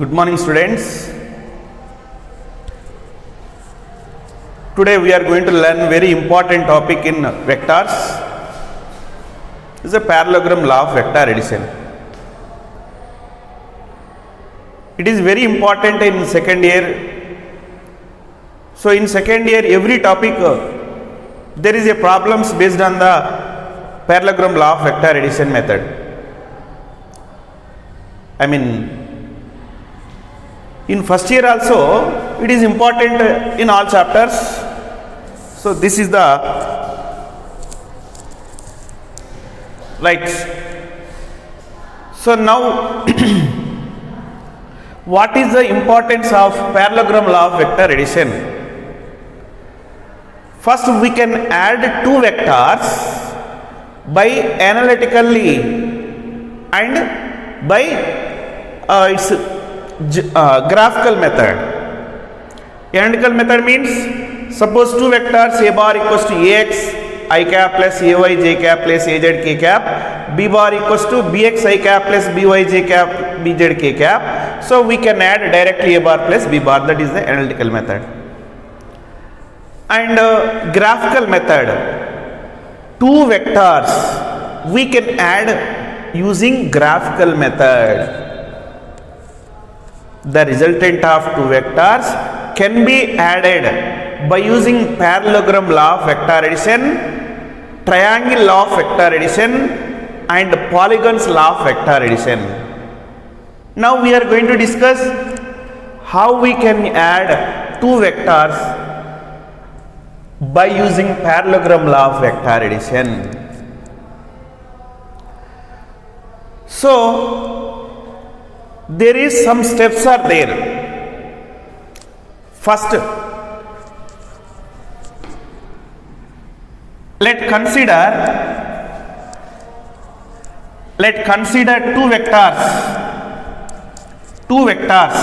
Good morning, students. Today we are going to learn very important topic in vectors. This is a parallelogram law of vector addition. It is very important in second year. So in second year, every topic there is a problems based on the parallelogram law of vector addition method. I mean, in first year also it is important in all chapters. So this is the right. So now what is the importance of parallelogram law of vector addition? First we can add two vectors by analytically and by its graphical method. Analytical method means suppose two vectors a bar equals to ax I cap plus ay j cap plus az k cap, b bar equals to bx I cap plus by j cap bz k cap. So we can add directly a bar plus b bar. That is the analytical method. And graphical method, two vectors we can add using graphical method. The resultant of two vectors can be added by using parallelogram law of vector addition, triangle law of vector addition, and polygons law of vector addition. Now we are going to discuss how we can add two vectors by using parallelogram law of vector addition. So there is some steps are there. First, let consider two vectors.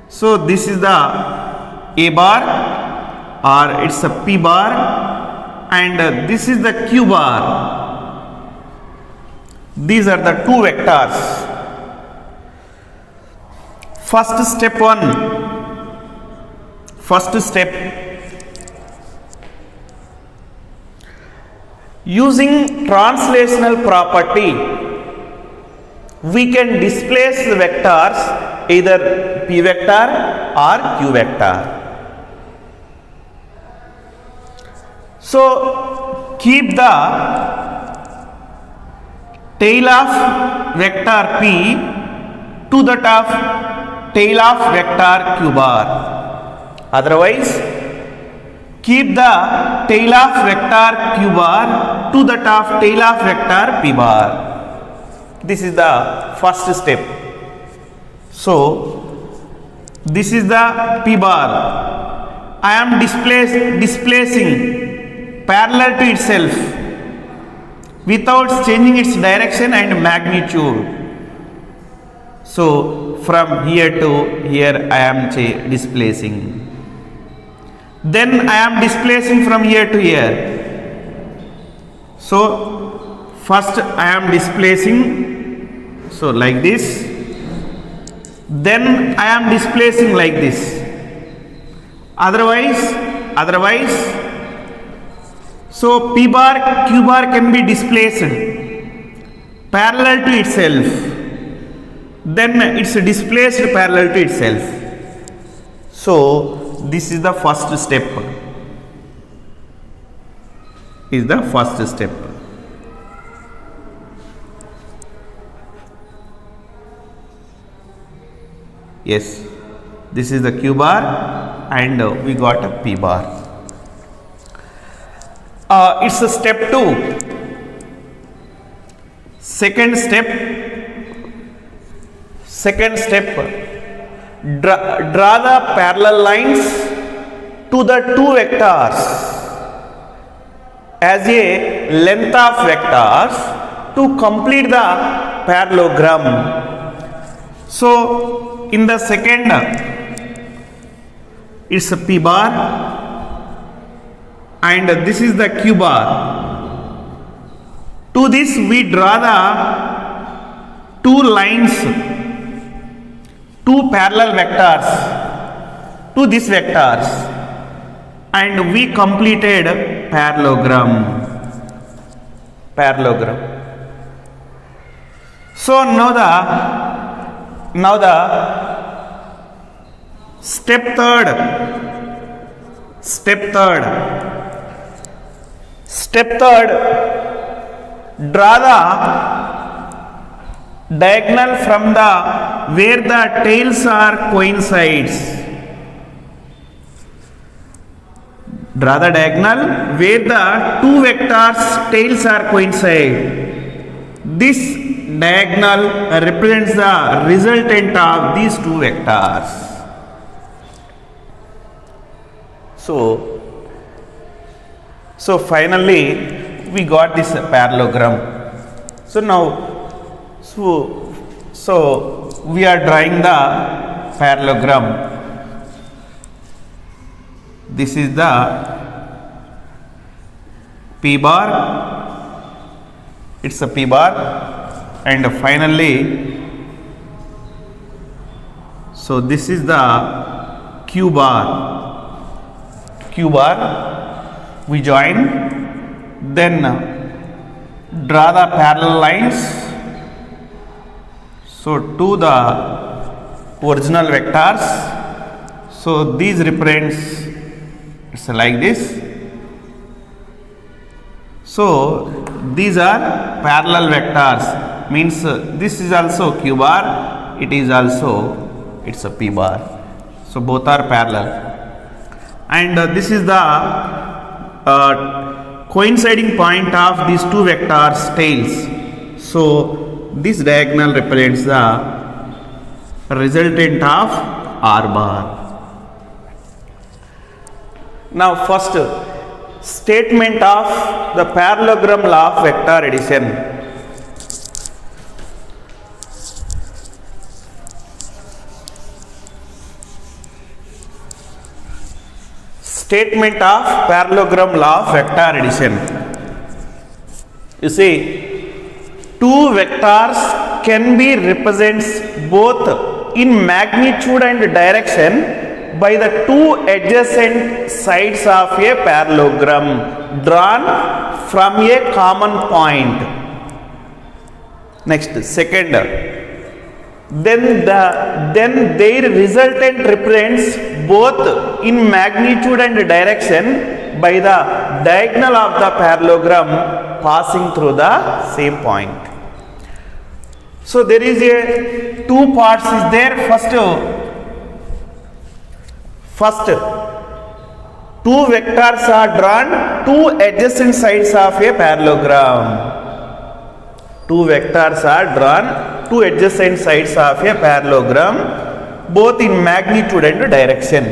So this is the a bar or it's a p bar, and this is the q bar. These are the two vectors. First step, using translational property, we can displace the vectors either p vector or q vector. So keep the tail of vector p to that of tail of vector q bar. Otherwise, keep the tail of vector q bar to that of tail of vector p bar. This is the first step. So this is the p bar. I am displacing parallel to itself without changing its direction and magnitude. So from here to here I am displacing. Then I am displacing from here to here. So first I am displacing, so like this. Then I am displacing like this. Otherwise, so p bar, q bar can be displaced parallel to itself. Then it's displaced parallel to itself. So this is the first step. Yes, this is the q bar and we got a p bar. It's a step 2. Second step, draw the parallel lines to the two vectors as a length of vectors to complete the parallelogram. So in the second, it's a p bar and this is the q bar. To this we draw the two lines two parallel vectors to these vectors and we completed parallelogram. So now the step third, draw the diagonal from the where the tails are coincides. Draw the diagonal where the two vectors tails are coincide. This diagonal represents the resultant of these two vectors. So finally we got this parallelogram. So we are drawing the parallelogram. This is the P bar, it's a P bar, and finally, so this is the Q bar. We join, then draw the parallel lines, so to the original vectors. So these represents, it's like this. So these are parallel vectors, means this is also Q bar, it's a P bar. So both are parallel. And this is the coinciding point of these two vectors tails. So this diagonal represents the resultant of R bar. Now first, statement of the parallelogram law of vector addition. Statement of parallelogram law of vector addition. You see, two vectors can be represented both in magnitude and direction by the two adjacent sides of a parallelogram drawn from a common point. Next, second, then their resultant represents both in magnitude and direction by the diagonal of the parallelogram passing through the same point. So there is a two parts is there. First, two vectors are drawn, two adjacent sides of a parallelogram. Two vectors are drawn, two adjacent sides of a parallelogram, both in magnitude and direction.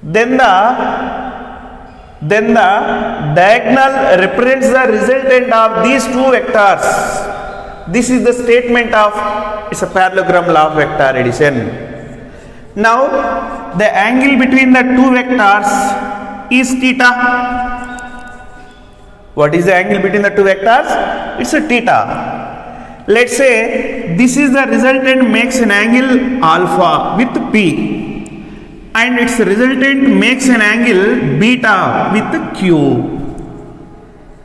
Then the diagonal represents the resultant of these two vectors. This is the statement of it's a parallelogram law of vector addition. Now the angle between the two vectors is theta. What is the angle between the two vectors? It's a theta. Let's say this is the resultant makes an angle alpha with P and its resultant makes an angle beta with Q.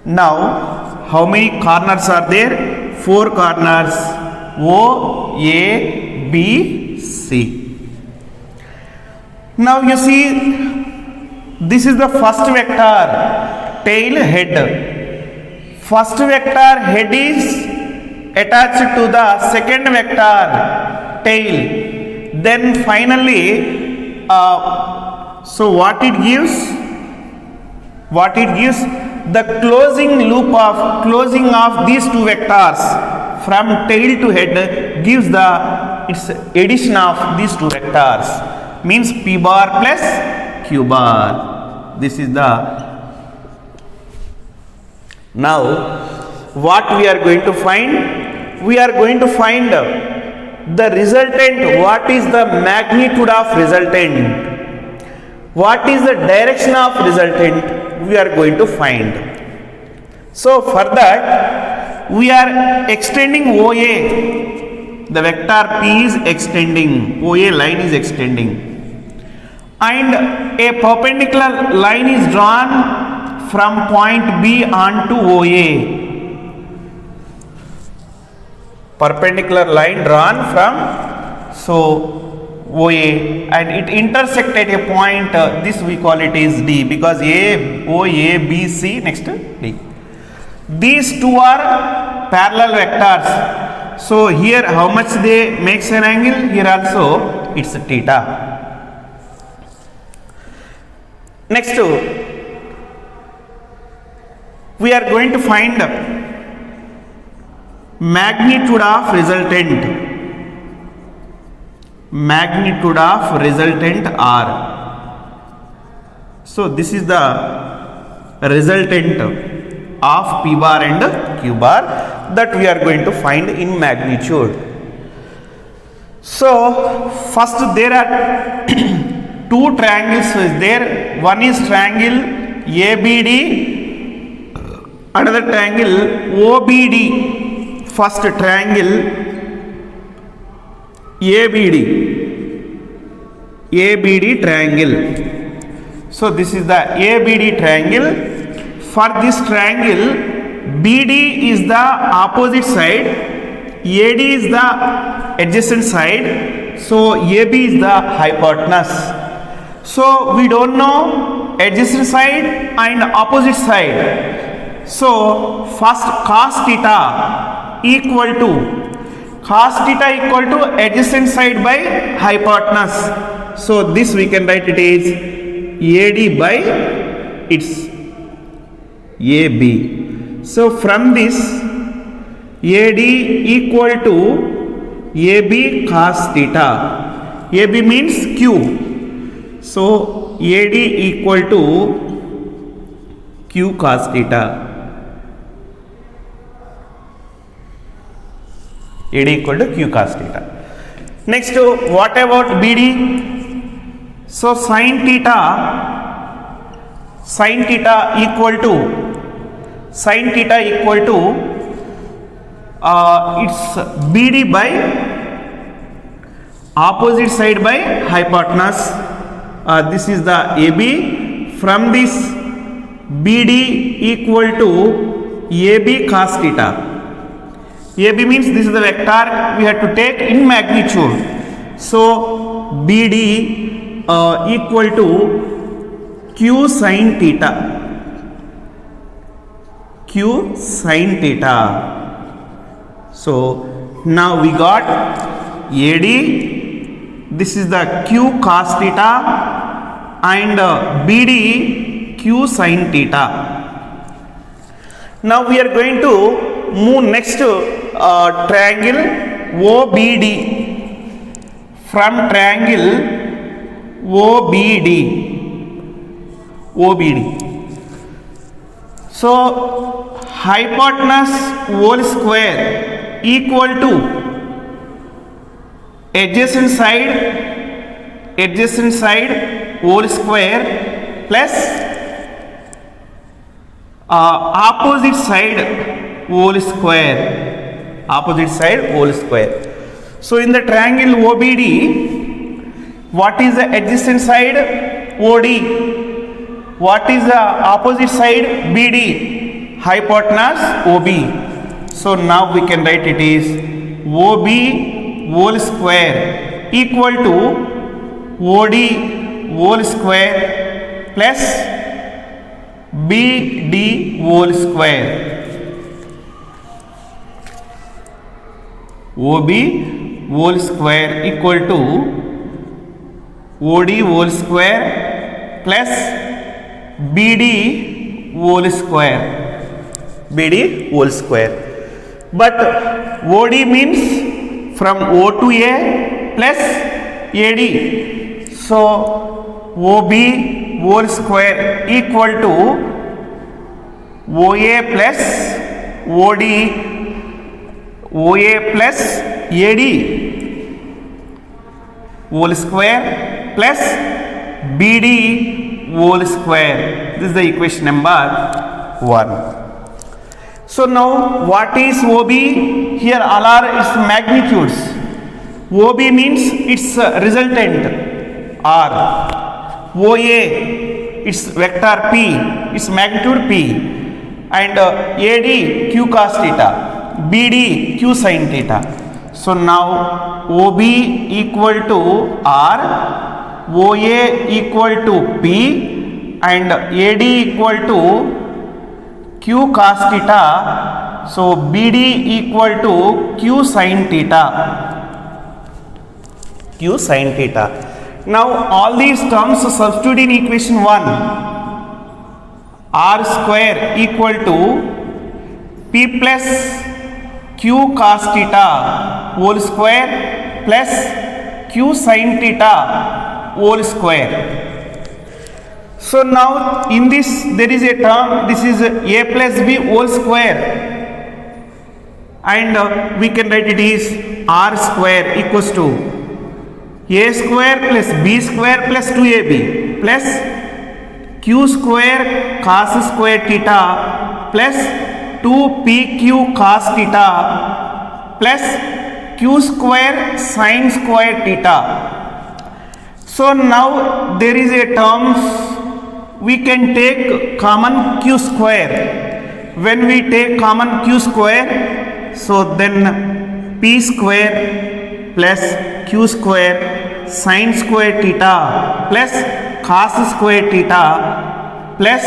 Now how many corners are there? 4 corners, O, A, B, C. Now you see, this is the first vector, tail head. First vector head is attached to the second vector tail. Then finally, so what it gives? The closing of these two vectors from tail to head gives its addition of these two vectors, means P bar plus Q bar. This is the. Now what we are going to find? We are going to find the resultant. What is the magnitude of resultant? What is the direction of resultant? We are going to find. So for that we are extending OA the vector P is extending, OA line is extending, and a perpendicular line is drawn from point B onto OA. Perpendicular line drawn from OA, and it intersect at a point, this we call it is D, because OA, B, C, next D. These two are parallel vectors. So here how much they makes an angle, here also it's theta. Next we are going to find magnitude of resultant. Magnitude of resultant R. So this is the resultant of P bar and Q bar that we are going to find in magnitude. So first there are two triangles is there. One is triangle ABD, another triangle OBD. First triangle ABD triangle. So this is the ABD triangle. For this triangle, BD is the opposite side, AD is the adjacent side, so AB is the hypotenuse. So we don't know adjacent side and opposite side. So first cos theta equal to adjacent side by hypotenuse. So this we can write it is AD by its AB. So from this AD equal to AB cos theta. AB means Q. So AD equal to Q cos theta. AD equal to Q cos theta. Next, what about BD? So sin theta equal to it's BD by opposite side by hypotenuse. This is the AB. From this BD equal to AB cos theta. AB means this is the vector we have to take in magnitude. So BD equal to Q sin theta. Q sin theta. So now we got AD, this is the Q cos theta, and BD Q sin theta. Now we are going to move next triangle OBD. From triangle OBD. So hypotenuse whole square equal to adjacent side whole square plus opposite side whole square. So in the triangle OBD, what is the adjacent side? OD. What is the opposite side? BD. Hypotenuse OB. So now we can write it is OB whole square equal to OD whole square plus BD whole square. OB whole square equal to OD whole square plus BD whole square. But OD means from O to A plus AD. So OB whole square equal to OA plus AD whole square plus BD whole square. This is the equation number 1. So now what is OB? Here all are its magnitudes. OB means its resultant R. OA its vector P, its magnitude P, and AD Q cos theta, BD Q sin theta. So now OB equal to R, OA equal to P, and AD equal to Q cos theta. So BD equal to Q sin theta. Q sin theta. Now all these terms substitute in equation 1. R square equal to P plus Q cos theta whole square plus Q sin theta whole square. So now in this there is a term, this is A plus B whole square, and we can write it is R square equals to A square plus B square plus 2AB plus Q square cos square theta plus 2PQ cos theta plus Q square sin square theta. So now there is a terms, we can take common Q square. When we take common Q square, so then P square plus Q square sin square theta plus cos square theta plus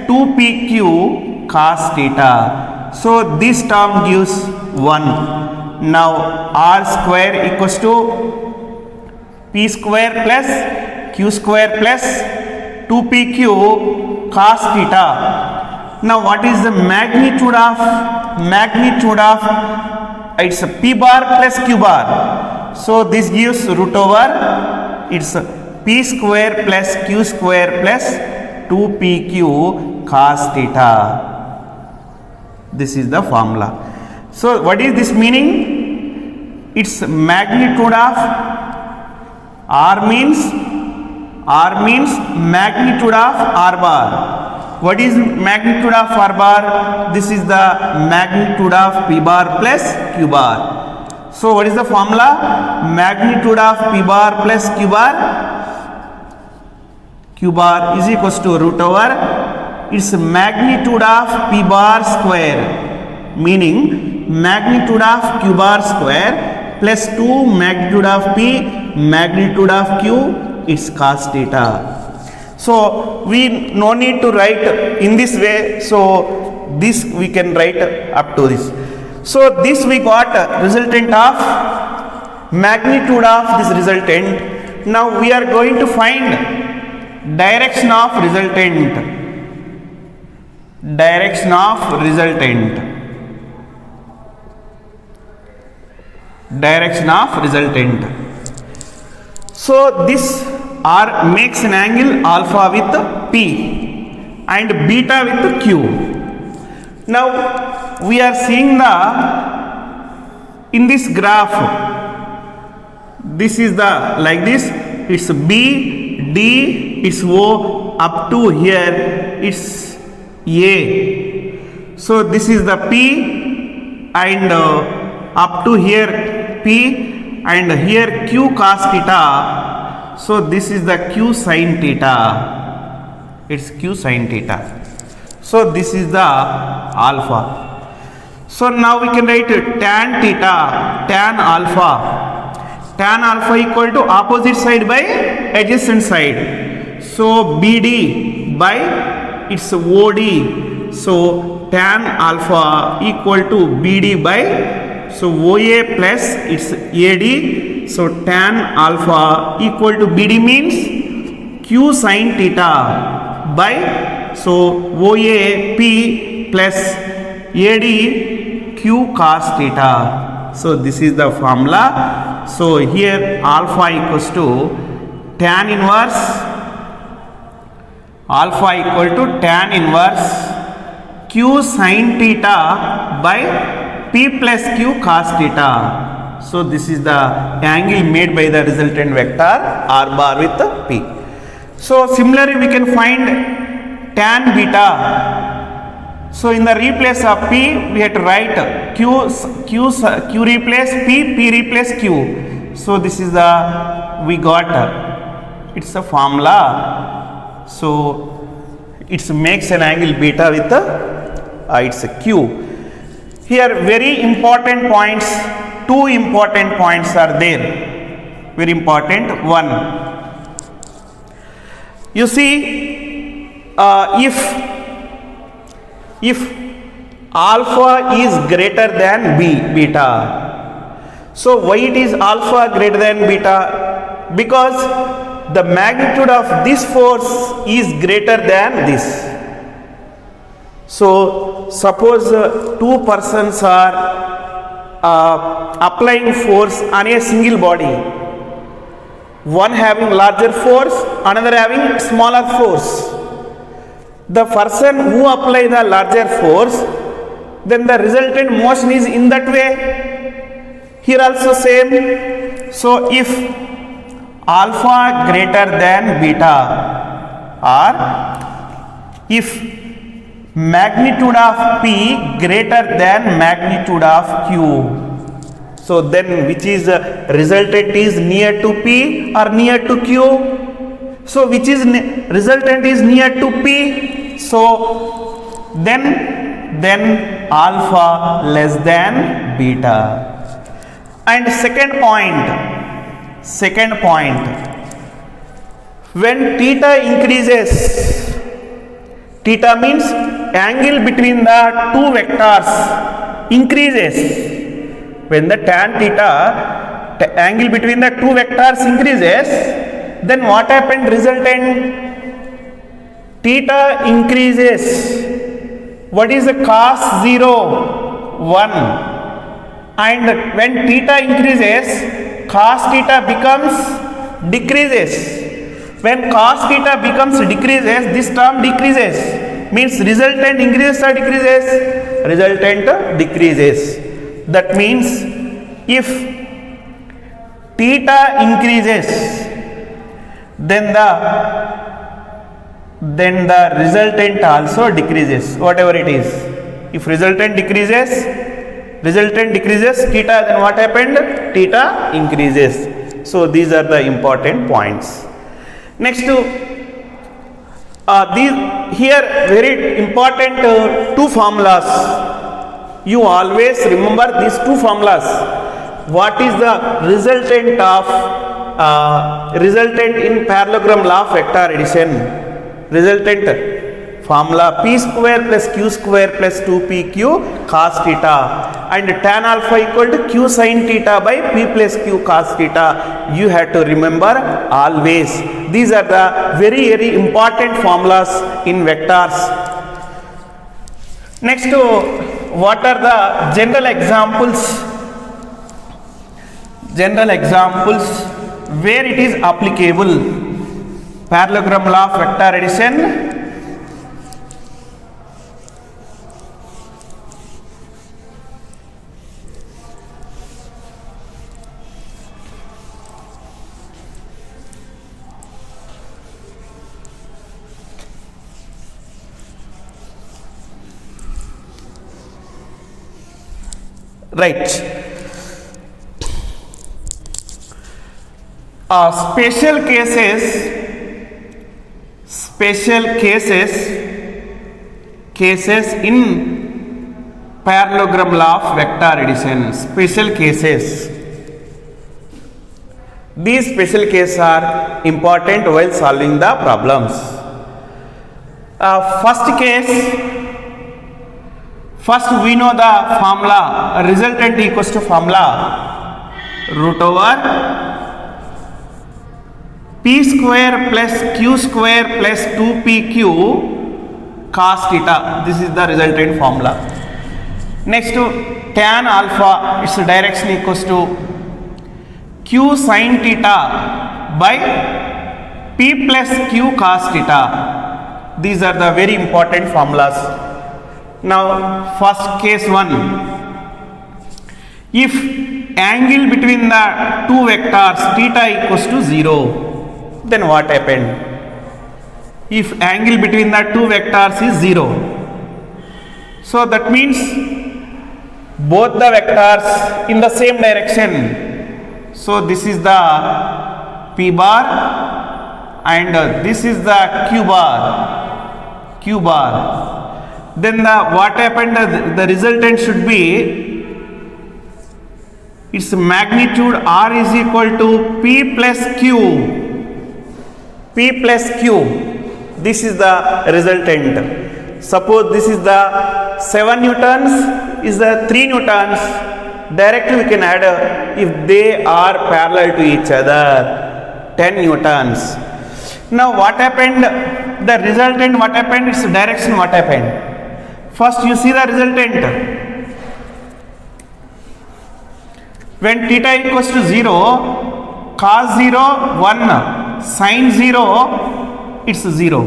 2PQ cos theta. So this term gives 1. Now R square equals to P square plus Q square plus 2PQ cos theta. Now what is the magnitude of it's P bar plus Q bar. So this gives root over, it's P square plus Q square plus 2PQ cos theta. This is the formula. So what is this meaning? It's magnitude of R means magnitude of R bar. What is magnitude of R bar? This is the magnitude of P bar plus Q bar. So what is the formula? Magnitude of P bar plus Q bar is equals to root over, it's magnitude of P bar square, meaning magnitude of Q bar square plus 2 magnitude of P magnitude of Q, it's cos theta. So we no need to write in this way, so this we can write up to this. So this we got resultant of magnitude of this resultant. Now we are going to find direction of resultant. Direction of resultant. Direction of resultant. So this R makes an angle alpha with P and beta with Q. Now we are seeing in this graph, this is the like this, it's B, D, it's O, up to here it's A. So this is the P, and up to here P, and here Q cos theta. So this is the Q sin theta. It's Q sin theta. So this is the alpha. So now we can write tan theta, tan alpha. Tan alpha equal to opposite side by adjacent side. So BD by its OD. So tan alpha equal to BD by, so OA plus its AD. So tan alpha equal to BD means Q sin theta by, so OA P plus AD Q cos theta. So this is the formula. So here alpha equals to tan inverse, alpha equal to tan inverse Q sin theta by P plus Q cos theta. So this is the angle made by the resultant vector R bar with P. So similarly we can find tan beta. So in the replace of P we have to write Q replace P, P replace Q. So this is the we got it's a formula. So it makes an angle beta with the it's a Q. Here very important points, two important points are there. Very important. One, you see, if alpha is greater than beta. So why it is alpha greater than beta? Because the magnitude of this force is greater than this. So suppose two persons are applying force on a single body. One having larger force, another having smaller force. The person who apply the larger force, then the resultant motion is in that way. Here also same. So if alpha greater than beta, or if magnitude of P greater than magnitude of Q, so then which is resultant is near to P or near to Q? So which is resultant is near to P. So then alpha less than beta. And second point, when theta increases, theta means angle between the two vectors increases. When the tan theta, angle between the two vectors increases, then what happened? Resultant theta increases. What is the cos 0? 1. And when theta increases, cos theta becomes decreases. When cos theta becomes decreases, this term decreases. Means resultant increases or decreases? Resultant decreases. That means if theta increases, then the resultant also decreases, whatever it is. If resultant decreases, theta, then what happened? Theta increases. So these are the important points. Next to these here very important two formulas. You always remember these two formulas. What is the resultant in parallelogram law of vector addition? Resultant formula P square plus Q square plus 2PQ cos theta, and tan alpha equal to Q sin theta by P plus Q cos theta. You have to remember always. These are the very important formulas in vectors. Next, what are the general examples where it is applicable? Parallelogram law of vector addition. Right. Special cases in parallelogram law of vector addition. Special cases. These special cases are important while solving the problems. First we know the formula, resultant equals to formula root over P square plus Q square plus 2PQ cos theta. This is the resultant formula. Next to tan alpha, its direction equals to Q sin theta by P plus Q cos theta. These are the very important formulas. Now first case 1, if angle between the two vectors theta equals to 0, then what happened? If angle between the two vectors is 0, so that means both the vectors in the same direction, So this is the P bar and this is the Q bar. Then what happened, the resultant should be its magnitude R is equal to P plus Q. This is the resultant. Suppose this is the 7 newtons, is the 3 newtons. Directly we can add if they are parallel to each other, 10 newtons. Now what happened? The resultant, what happened? Its direction, what happened? First you see the resultant. When theta equals to 0, cos 0, 1, sin 0, it's 0.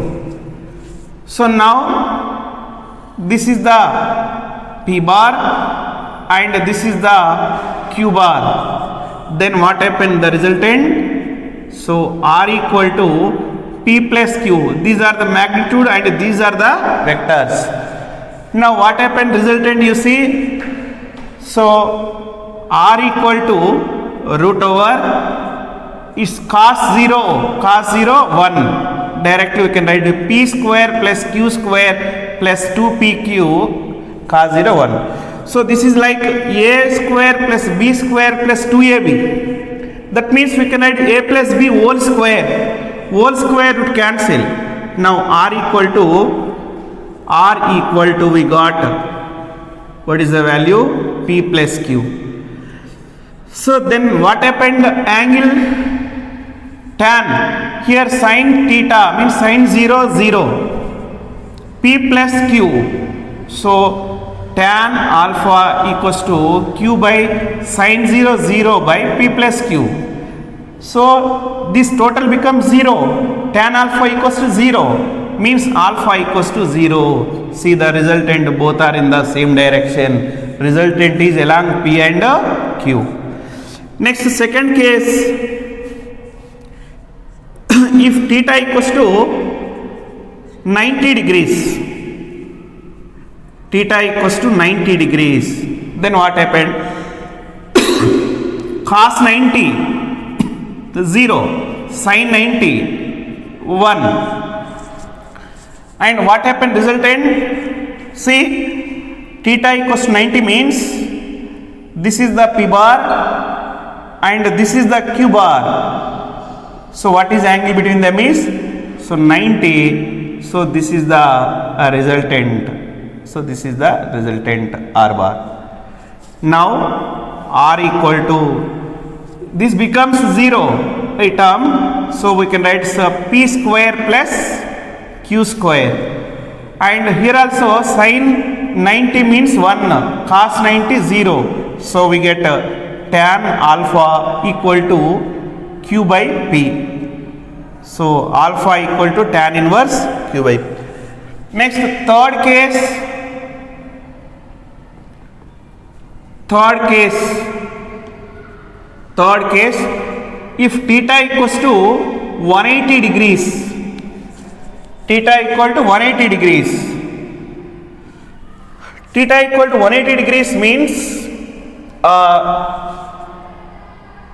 So now this is the P bar and this is the Q bar. Then what happened? The resultant. So R equal to P plus Q. These are the magnitude and these are the vectors. Now what happened? Resultant you see. So R equal to root over is cos 0, 1. Directly we can write P square plus Q square plus 2PQ cos 0, 1. So this is like A square plus B square plus 2AB. That means we can write A plus B whole square. Whole square would cancel. Now R equal to we got, what is the value? P plus Q. So then what happened? Angle tan. Here sin theta means sin 0, 0. P plus Q. So tan alpha equals to Q by sin 0, 0 by P plus Q. So this total becomes 0. Tan alpha equals to 0. Means alpha equals to 0. See the resultant, both are in the same direction. Resultant is along P and Q. Next, second case, if theta equals to 90 degrees, then what happened? Cos 90, 0, sin 90, 1. And what happened? Resultant, see, theta equals to 90 means this is the P bar and this is the Q bar. So what is angle between them is, so 90. So this is the resultant. So this is the resultant R bar. Now R equal to, this becomes 0 a term. So we can write P square plus Q square. And here also sin 90 means 1, cos 90 0. So we get tan alpha equal to Q by P. So alpha equal to tan inverse Q by P. Next, third case, if theta equals to 180 degrees, theta equal to 180 degrees means,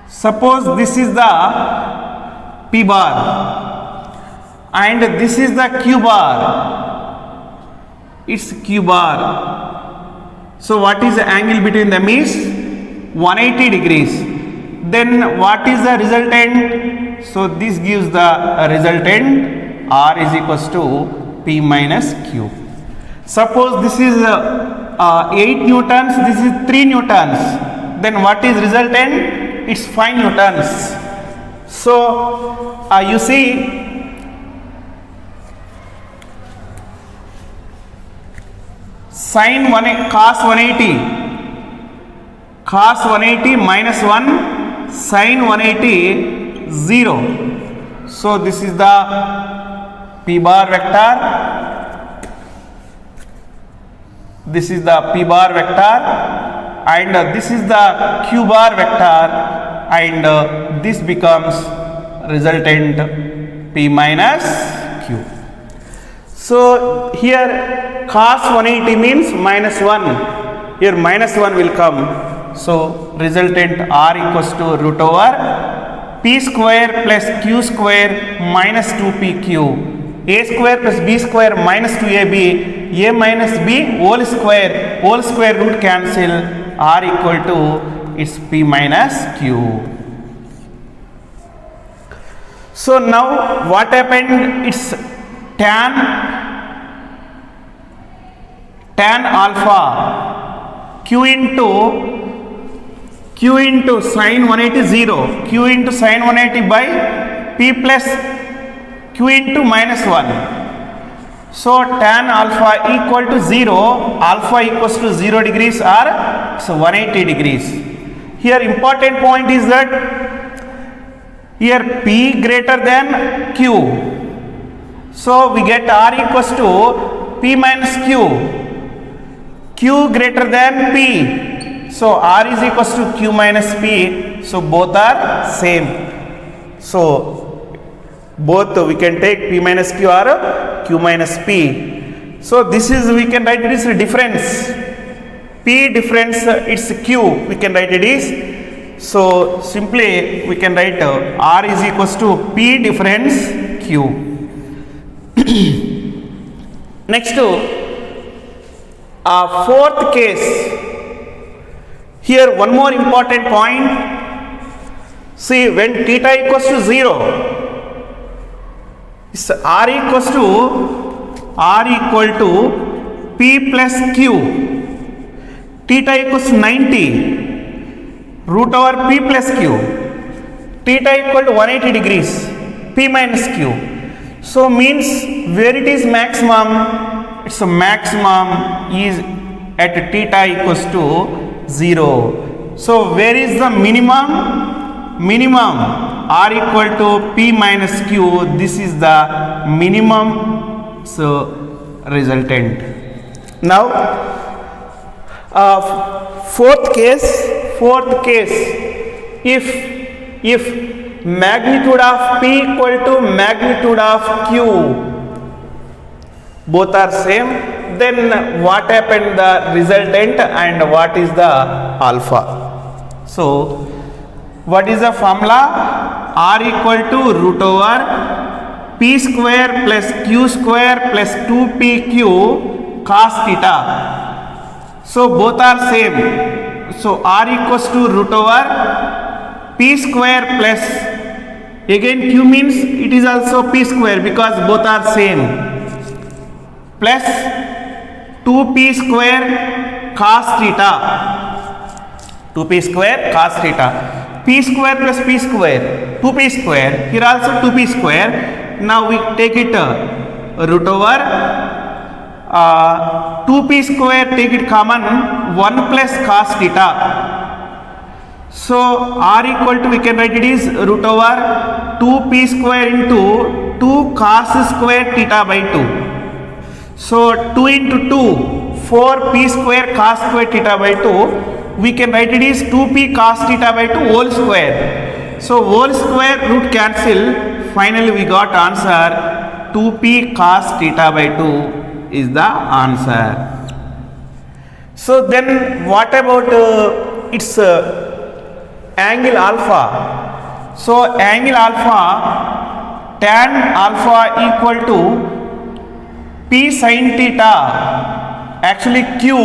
suppose this is the P bar and this is the Q bar. It's Q bar. So what is the angle between them is 180 degrees. Then what is the resultant? So this gives the resultant R is equals to P minus Q. Suppose this is 8 newtons, this is 3 newtons. Then what is resultant? It's 5 newtons. So you see, cos 180 minus 1, sin 180 0. So this is the P bar vector. This is the P bar vector and this is the Q bar vector and this becomes resultant P minus Q. So here cos 180 means minus 1. Here minus 1 will come. So resultant r equals to root over p square plus q square minus 2pq, a square plus b square minus 2ab, a minus b whole square root cancel, r equal to it's p minus q. So now what happened, it's tan alpha q into sin 180 0, q into sin 180 by p plus q into minus 1. So tan alpha equal to 0, alpha equals to 0 degrees or so 180 degrees. Here important point is that here p greater than q, so we get r equals to p minus q greater than p, so r is equals to q minus p, so both are same. So both we can take p minus q or q minus p. So this is, we can write it is a difference, p difference, it's q, we can write it is. So simply we can write r is equals to p difference q. Next fourth case, here one more important point. See, when theta equals to 0, r equal to p plus q, theta equals to 90, root over p plus q, theta equal to 180 degrees, p minus q. So means where it is maximum, it's a maximum is at theta equals to 0. So where is the minimum? Minimum r equal to p minus q, this is the minimum, so resultant. Now fourth case, if magnitude of p equal to magnitude of q, both are same, then what happened, the resultant and what is the alpha. So what is the formula? R equal to root over p square plus q square plus 2pq cos theta. So both are same. So r equals to root over p square plus, again q means it is also p square because both are same, plus 2p square cos theta, 2p square cos theta, p square plus p square, 2p square, here also 2p square. Now we take it root over 2p square, take it common, 1 plus cos theta. So r equal to, we can write it is root over 2p square into 2 cos square theta by 2. So 2 into 2, 4p square cos square theta by 2, we can write it is 2p cos theta by 2 whole square. So whole square root cancel, finally we got answer 2p cos theta by 2 is the answer. So then what about its angle alpha? So angle alpha, tan alpha equal to p sin theta, actually q,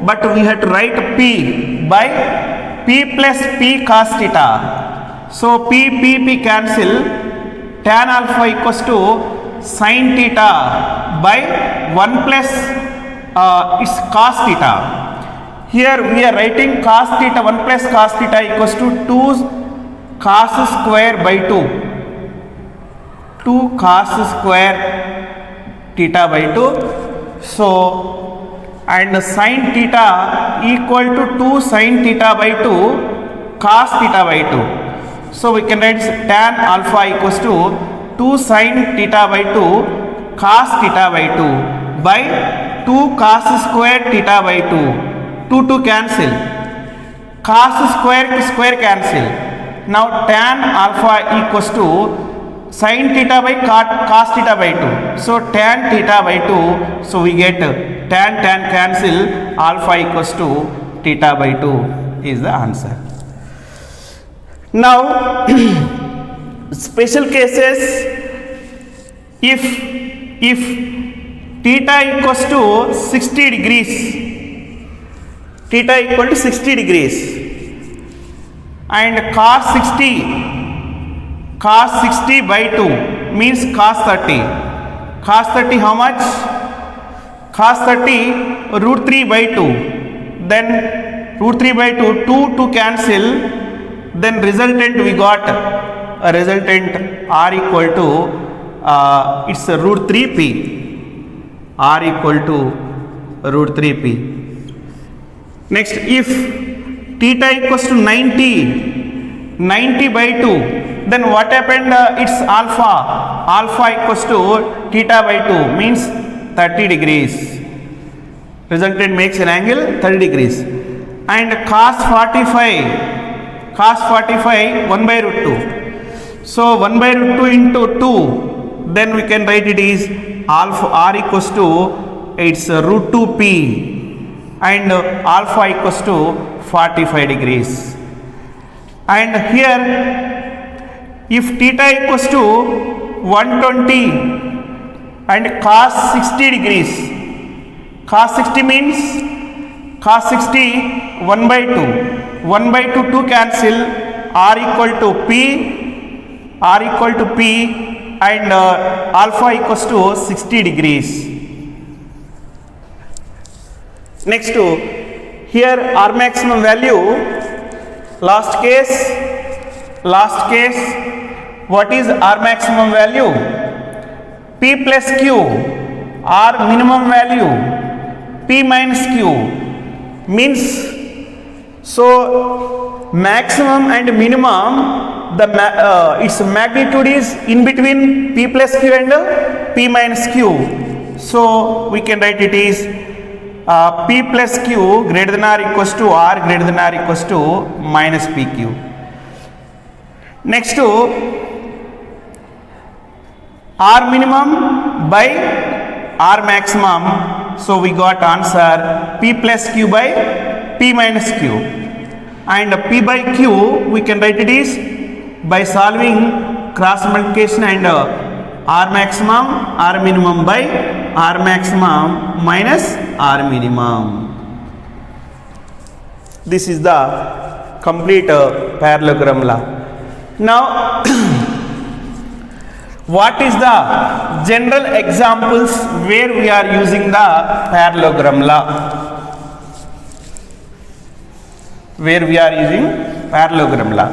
but we have to write p by p plus p cos theta. So p cancel, tan alpha equals to sin theta by 1 plus its cos theta. Here we are writing cos theta, 1 plus cos theta equals to 2 cos square by 2, 2 cos square theta by 2. So and sin theta equal to 2 sin theta by 2 cos theta by 2. So we can write tan alpha equals to 2 sin theta by 2 cos theta by 2 by 2 cos square theta by 2. 2 cancel, cos square cancel. Now tan alpha equals to sin theta by cos theta by 2. So tan theta by 2, so we get tan cancel, alpha equals to theta by 2 is the answer. Now, special cases, if theta equals to 60 degrees, theta equal to 60 degrees, and cos 60 by 2 means cos 30. Cos 30 how much? Cos 30 root 3 by 2. Then root 3 by 2, 2 cancel. Then resultant we got a resultant r equal to it's a root 3p. R equal to root 3p. Next, if theta equals to 90 by 2, then what happened? It's alpha. Alpha equals to theta by 2 means 30 degrees. Resultant makes an angle 30 degrees. And cos 45 1 by root 2. So 1 by root 2 into 2, then we can write it is alpha r equals to it's root 2p, and alpha equals to 45 degrees. And here if theta equals to 120 and cos 60 degrees, cos 60 means cos 60 1 by 2, 1 by 2 2 cancel, r equal to p and alpha equals to 60 degrees. Next to here r maximum value, last case, what is r maximum value? P plus q, r minimum value, p minus q means, so maximum and minimum, the its magnitude is in between p plus q and p minus q. So we can write it is p plus q greater than or equals to r greater than or equals to minus pq. Next to r minimum by r maximum, so we got answer p plus q by p minus q, and p by q we can write it is by solving cross multiplication and r maximum, r minimum by r maximum minus r minimum. This is the complete parallelogram law. Now what is the general examples where we are using the parallelogram law? Where we are using parallelogram law?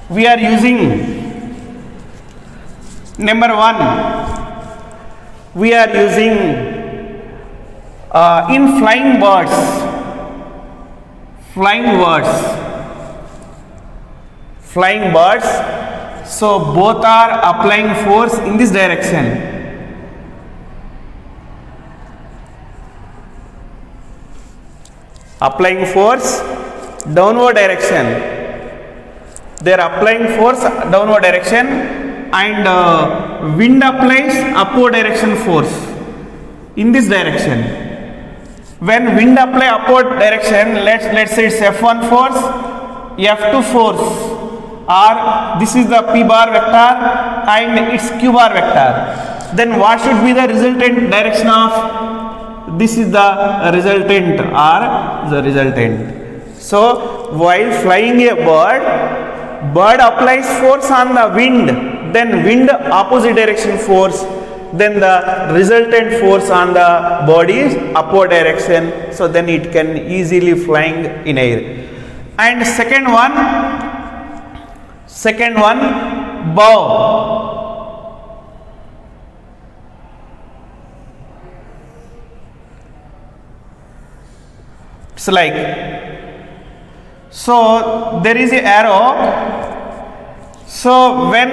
We are using number 1, we are using in flying birds, so both are applying force in this direction. Applying force downward direction. They are applying force downward direction, and wind applies upward direction force in this direction. When wind apply upward direction, let's say it's F1 force, F2 force, or this is the P bar vector and its Q bar vector. Then what should be the resultant direction of? This is the resultant or the resultant. So while flying a bird applies force on the wind, then wind opposite direction force, then the resultant force on the bird is upward direction, so then it can easily flying in air. And second one bow. It's like, so there is an arrow, so when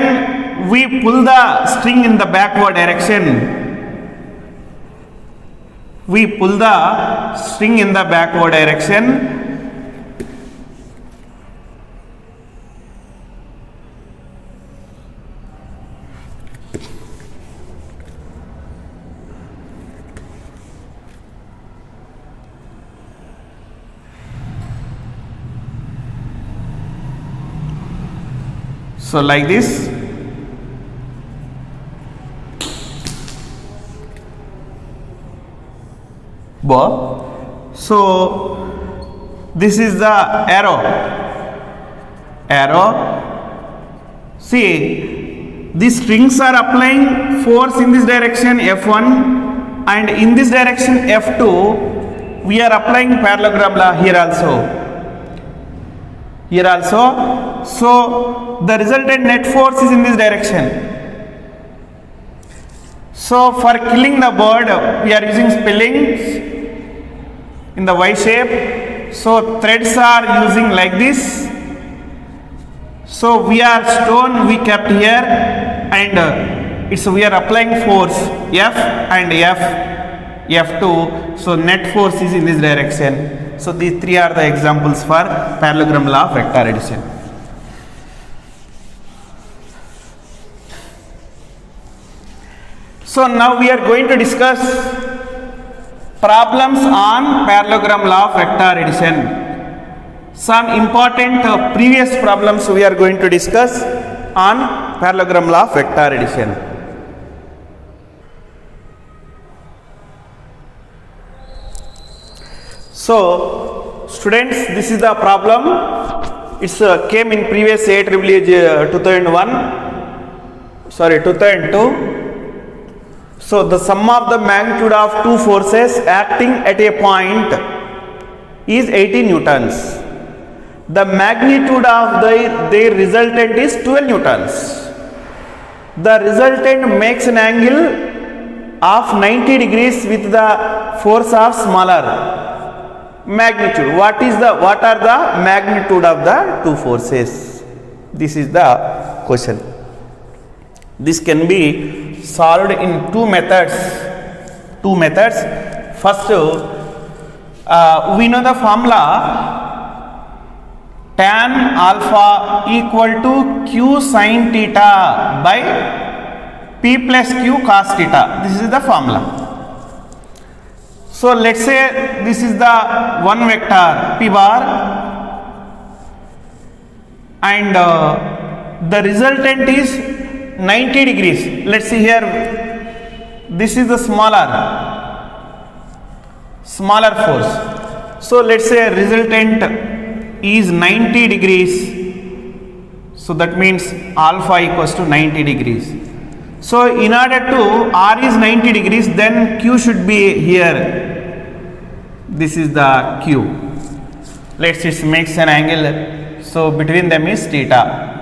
we pull the string in the backward direction, So like this. So this is the arrow. See, these strings are applying force in this direction F1, and in this direction F2. We are applying parallelogram law here also. So the resultant net force is in this direction. So for killing the bird, we are using spillings in the Y shape. So threads are using like this. So we are stone we kept here, and we are applying force F and F2. So net force is in this direction. So these three are the examples for parallelogram law of vector addition. So now we are going to discuss problems on parallelogram law of vector addition. Some important previous problems we are going to discuss on parallelogram law of vector addition. So students, this is the problem. It's came in previous AEEE 2002. So the sum of the magnitude of two forces acting at a point is 80 newtons. The magnitude of their resultant is 12 newtons. The resultant makes an angle of 90 degrees with the force of smaller magnitude. What are the magnitude of the two forces? This is the question. This can be solved in two methods. First, we know the formula tan alpha equal to q sin theta by p plus q cos theta. This is the formula. So let's say this is the one vector p bar, and the resultant is 90 degrees. Let's see here, this is the smaller force. So let's say resultant is 90 degrees. So that means alpha equals to 90 degrees. So in order to R is 90 degrees, then Q should be here. This is the Q. Let's just make an angle. So between them is theta.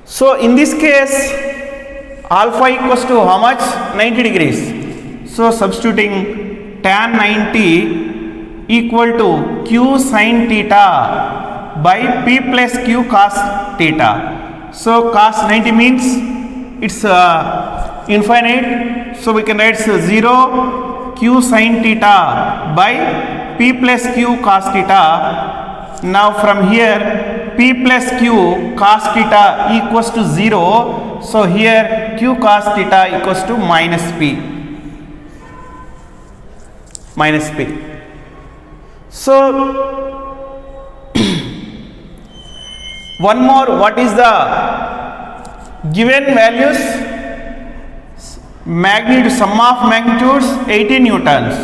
So in this case, alpha equals to how much? 90 degrees. So substituting tan 90 equal to q sin theta by p plus q cos theta. So cos 90 means it's infinite. So we can write 0 q sin theta by p plus q cos theta. Now from here p plus q cos theta equals to 0. So here q cos theta equals to minus p. So one more, what is the given values? Magnitude, sum of magnitudes 80 newtons,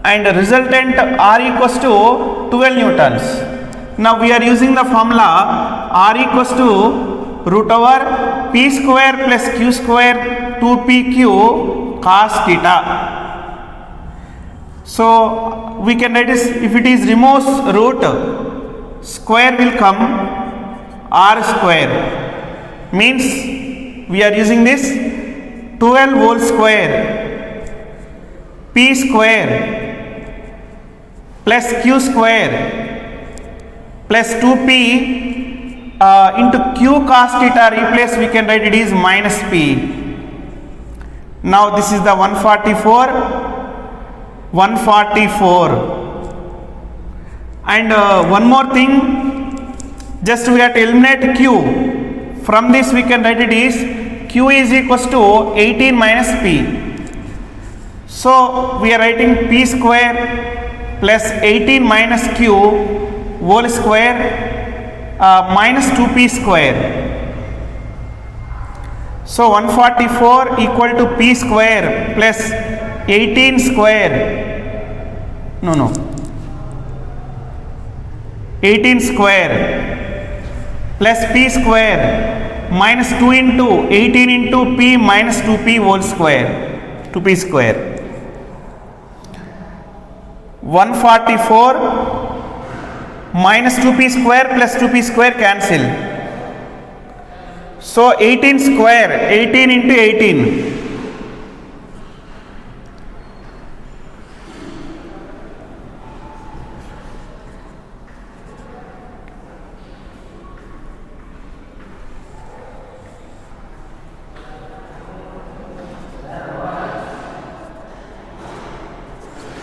and resultant R equals to 12 newtons. Now we are using the formula R equals to root over p square plus q square 2pq cos theta. So we can write this, if it is removes root, square will come, r square, means we are using this 12 whole square p square plus q square plus 2p into q cos theta, replace, we can write it is minus p. Now this is the 144, and one more thing, just we have to eliminate q. From this we can write it is q is equals to 18 minus p. So we are writing p square plus 18 minus q whole square minus 2p square. So 144 equal to p square plus 18 square. No. 18 square plus p square minus 2 into 18 into p minus 2p whole square. 2p square. 144 minus 2p square plus 2p square cancel. So 18 square, 18 into 18.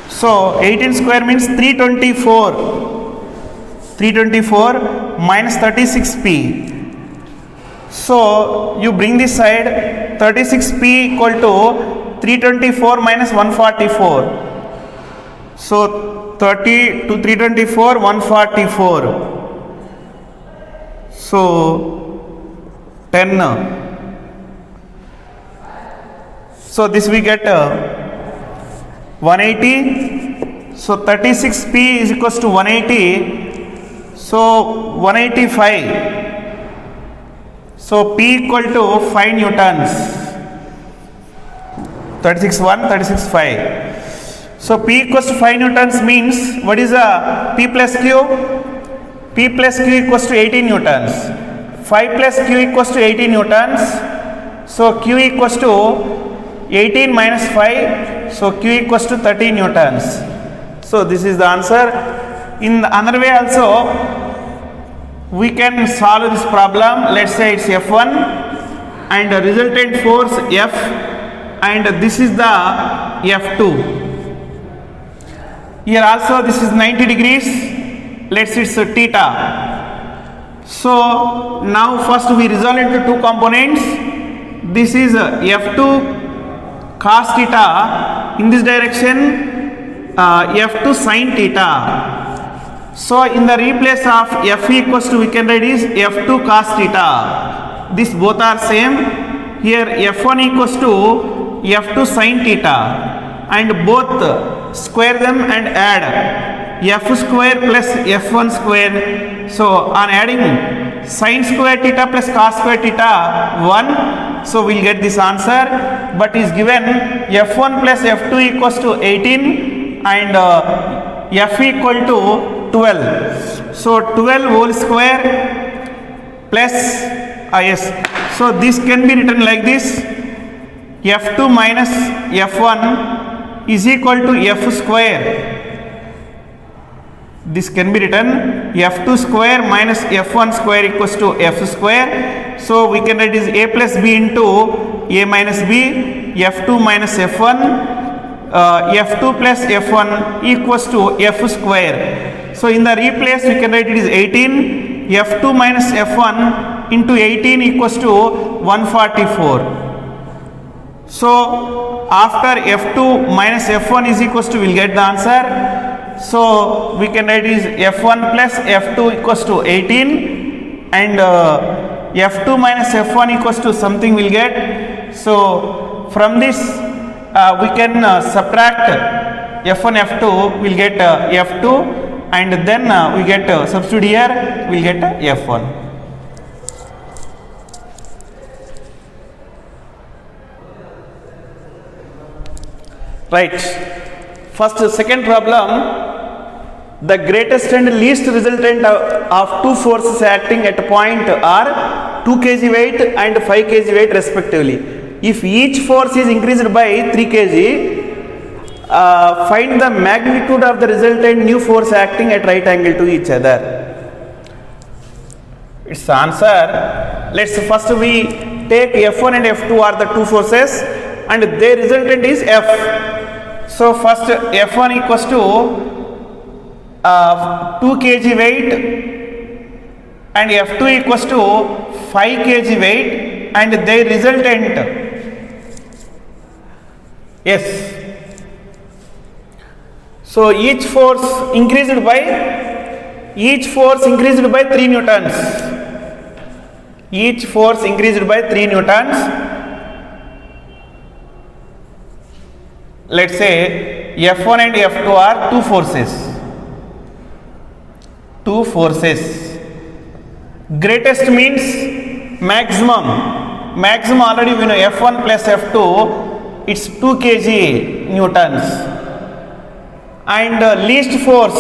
So 18 square means 324. 324 minus 36p. So you bring this side, 36p equal to 324 minus 144. So 30 to 324, 144. So 10. So this we get 180. So 36p is equals to 180. So 185. So P equal to 5 newtons. 36.1, 36.5. So P equals to 5 newtons means what is the P plus Q? P plus Q equals to 18 newtons. 5 plus Q equals to 18 newtons. So Q equals to 18 minus 5. So Q equals to 30 newtons. So this is the answer. In the other way also, we can solve this problem. Let's say it's F1 and the resultant force F, and this is the F2. Here also this is 90 degrees. Let's say it's theta. So now first we resolve into two components. This is F2 cos theta, in this direction F2 sin theta. So in the replace of F equals to, we can write is F2 cos theta. This both are same. Here F1 equals to F2 sin theta, and both square them and add F square plus F1 square. So on adding sin square theta plus cos square theta 1, so we'll get this answer. But is given F1 plus F2 equals to 18 and F equal to 12. So 12 whole square plus yes. So this can be written like this: F2 minus F1 is equal to F square. This can be written F2 square minus F1 square equals to F square. So we can write is A plus B into A minus B. F2 minus F1. F2 plus F1 equals to F square. So in the replace we can write it is 18. F2 minus F1 into 18 equals to 144. So after F2 minus F1 is equals to, we'll get the answer. So we can write is F1 plus F2 equals to 18, and F2 minus F1 equals to something we'll get. So from this we can subtract F1 F2, we'll get F2, and then we get substitute here, we'll get F1. Right. First, second problem. The greatest and least resultant of two forces acting at a point are 2 kg weight and 5 kg weight respectively. If each force is increased by 3 kg, find the magnitude of the resultant new force acting at right angle to each other. Its answer. Let's first we take F1 and F2 are the two forces, and their resultant is F. So first F1 equals to 2 kg weight and F2 equals to 5 kg weight, and their resultant yes. So each force increased by each force increased by 3 newtons. Each force increased by 3 newtons. Let's say F1 and F2 are two forces. Two forces. Greatest means maximum. Maximum already we know F1 plus F2, it's 2 kg newtons. And least force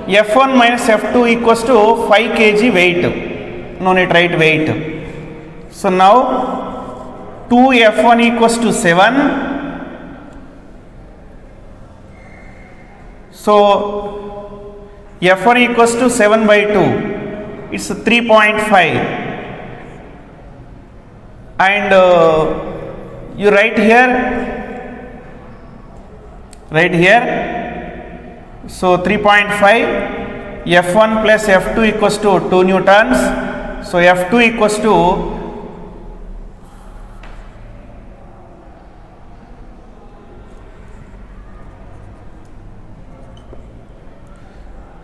F1 minus F2 equals to 5 kg weight. No need write weight. So now 2F1 equals to 7. So F1 equals to 7 by 2. It's 3.5. And you write here. So 3.5. F1 plus F2 equals to 2 newtons. So F2 equals to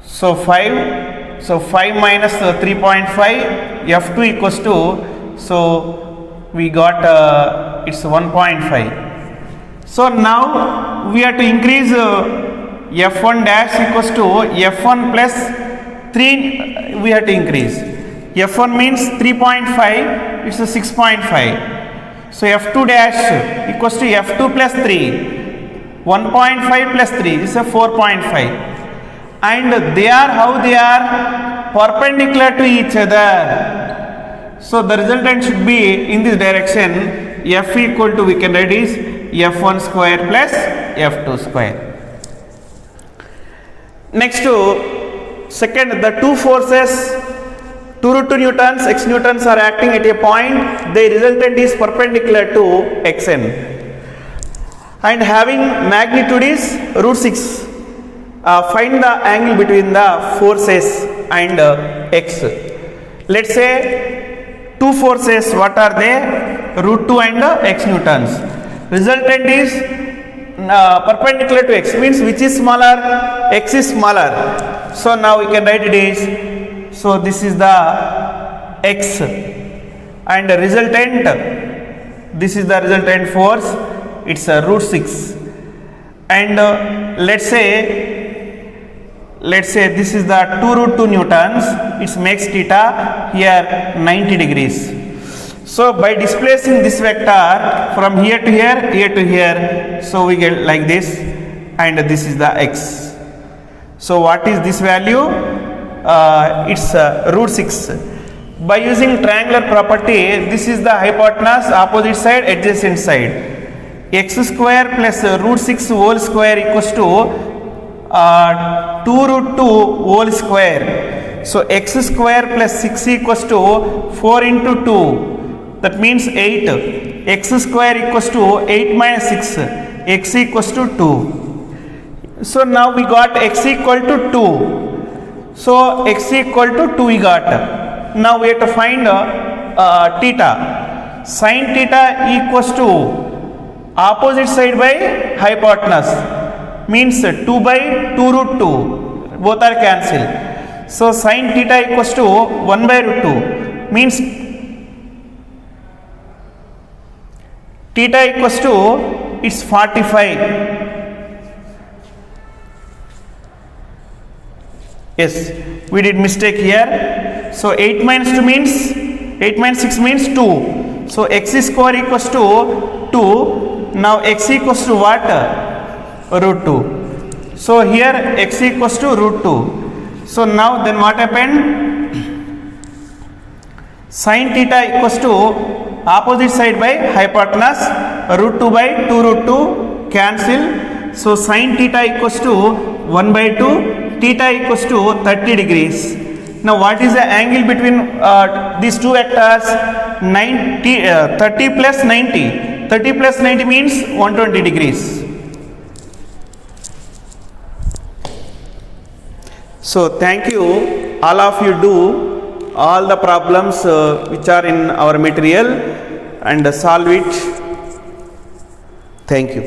So 5 minus 3.5, F2 equals to, so we got it's 1.5. So now we have to increase F1 dash equals to F1 plus 3, we have to increase. F1 means 3.5, it's a 6.5. So F2 dash equals to F2 plus 3, 1.5 plus 3 is a 4.5. And they are, how they are? Perpendicular to each other. So the resultant should be in this direction. F equal to, we can write is F1 square plus F2 square. Next to second, the two forces 2 root 2 newtons, x newtons are acting at a point. The resultant is perpendicular to xn. And having magnitude is root 6. Find the angle between the forces and x. Let's say two forces, what are they? Root 2 and x newtons. Resultant is perpendicular to x, means which is smaller? X is smaller. So now we can write it is, so this is the x and the resultant, this is the resultant force, it's a root 6. And let's say this is the 2 root 2 newtons, it makes theta here 90 degrees. So by displacing this vector from here to here, here to here, so we get like this, and this is the x. So what is this value? It's root 6. By using triangular property, this is the hypotenuse, opposite side, adjacent side. X square plus root 6 whole square equals to 2 root 2 whole square. So x square plus 6 equals to 4 into 2. That means 8. X square equals to 8 minus 6. X equals to 2. So now we got x equal to 2. So x equal to 2 we got. Now we have to find theta. Sin theta equals to opposite side by hypotenuse. Means 2 by 2 root 2. Both are cancelled. So sin theta equals to 1 by root 2. Means theta equals to, it's 45. Yes, we did mistake here. So 8 minus 2 means, 8 minus 6 means 2. So x square equals to 2. Now x equals to what? Root 2. So here x equals to root 2. So now then what happened? Sin theta equals to opposite side by hypotenuse, root 2 by 2 root 2 cancel. So sin theta equals to 1 by 2, theta equals to 30 degrees. Now what is the angle between these two vectors? 30 plus 90. 30 plus 90 means 120 degrees. So thank you, all of you do all the problems which are in our material and solve it. Thank you.